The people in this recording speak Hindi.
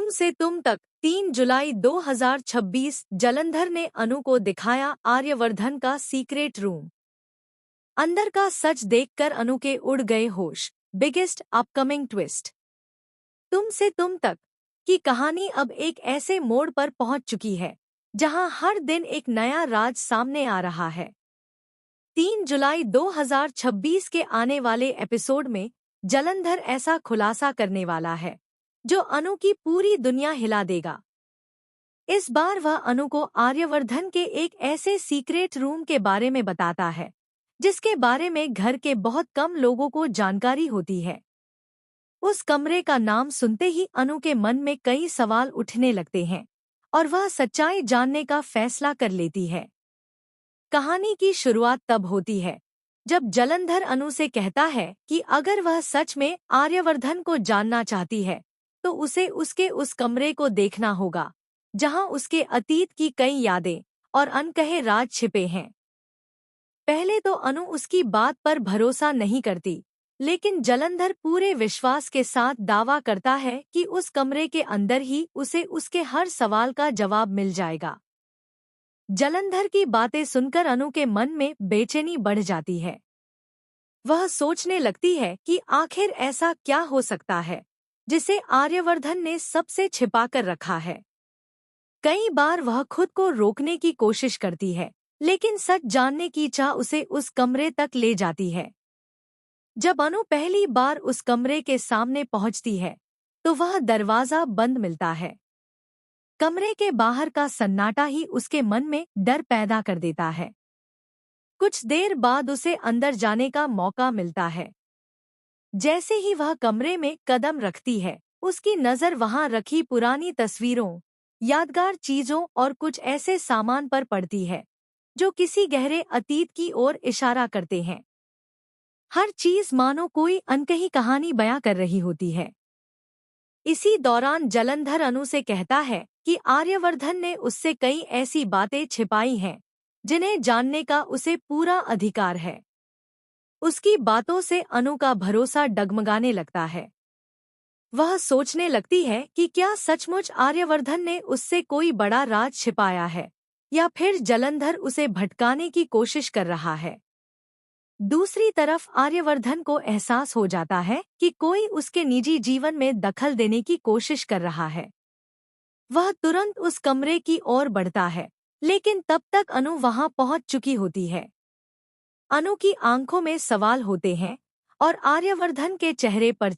तुम से तुम तक 3 जुलाई 2026 जलंधर ने अनु को दिखाया आर्यवर्धन का सीक्रेट रूम। अंदर का सच देखकर अनु के उड़ गए होश। Biggest upcoming twist. तुम से तुम तक की कहानी अब एक ऐसे मोड़ पर पहुंच चुकी है जहां हर दिन एक नया राज सामने आ रहा है। 3 जुलाई 2026 के आने वाले एपिसोड में जलंधर ऐसा खुलासा करने वाला है जो अनु की पूरी दुनिया हिला देगा। इस बार वह अनु को आर्यवर्धन के एक ऐसे सीक्रेट रूम के बारे में बताता है जिसके बारे में घर के बहुत कम लोगों को जानकारी होती है। उस कमरे का नाम सुनते ही अनु के मन में कई सवाल उठने लगते हैं और वह सच्चाई जानने का फैसला कर लेती है। कहानी की शुरुआत तब होती है जब जलंधर अनु से कहता है कि अगर वह सच में आर्यवर्धन को जानना चाहती है तो उसे उसके उस कमरे को देखना होगा जहां उसके अतीत की कई यादें और अनकहे राज छिपे हैं। पहले तो अनु उसकी बात पर भरोसा नहीं करती, लेकिन जलंधर पूरे विश्वास के साथ दावा करता है कि उस कमरे के अंदर ही उसे उसके हर सवाल का जवाब मिल जाएगा। जलंधर की बातें सुनकर अनु के मन में बेचैनी बढ़ जाती है। वह सोचने लगती है कि आखिर ऐसा क्या हो सकता है जिसे आर्यवर्धन ने सबसे छिपाकर रखा है। कई बार वह खुद को रोकने की कोशिश करती है, लेकिन सच जानने की चाह उसे उस कमरे तक ले जाती है। जब अनु पहली बार उस कमरे के सामने पहुंचती है तो वह दरवाजा बंद मिलता है। कमरे के बाहर का सन्नाटा ही उसके मन में डर पैदा कर देता है। कुछ देर बाद उसे अंदर जाने का मौका मिलता है। जैसे ही वह कमरे में कदम रखती है, उसकी नज़र वहां रखी पुरानी तस्वीरों, यादगार चीजों और कुछ ऐसे सामान पर पड़ती है जो किसी गहरे अतीत की ओर इशारा करते हैं। हर चीज मानो कोई अनकही कहानी बयां कर रही होती है। इसी दौरान जलंधर अनु से कहता है कि आर्यवर्धन ने उससे कई ऐसी बातें छिपाई हैं जिन्हें जानने का उसे पूरा अधिकार है। उसकी बातों से अनु का भरोसा डगमगाने लगता है। वह सोचने लगती है कि क्या सचमुच आर्यवर्धन ने उससे कोई बड़ा राज छिपाया है या फिर जलंधर उसे भटकाने की कोशिश कर रहा है। दूसरी तरफ आर्यवर्धन को एहसास हो जाता है कि कोई उसके निजी जीवन में दखल देने की कोशिश कर रहा है। वह तुरंत उस कमरे की ओर बढ़ता है, लेकिन तब तक अनु वहां पहुंच चुकी होती है। अनु की आंखों में सवाल होते हैं और आर्यवर्धन के चेहरे पर